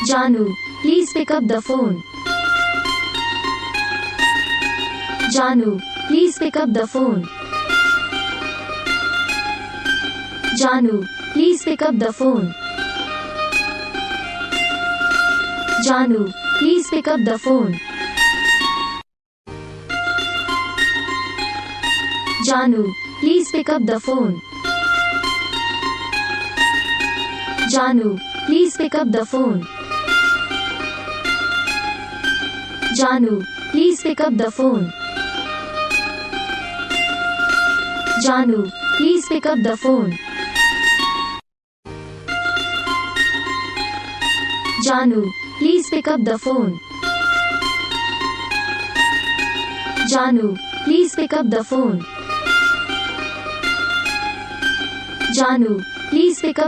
Janu, please pick up the phone. Janu, please pick up the phone. Janu, please pick up the phone. Janu, please pick up the phone. Janu, please pick up the phone. Janu, please pick up the phone. Janu, please pick up the phone. Janu, please pick up the phone. Janu, please pick up the phone. Janu, please pick up the phone. Janu, please pick up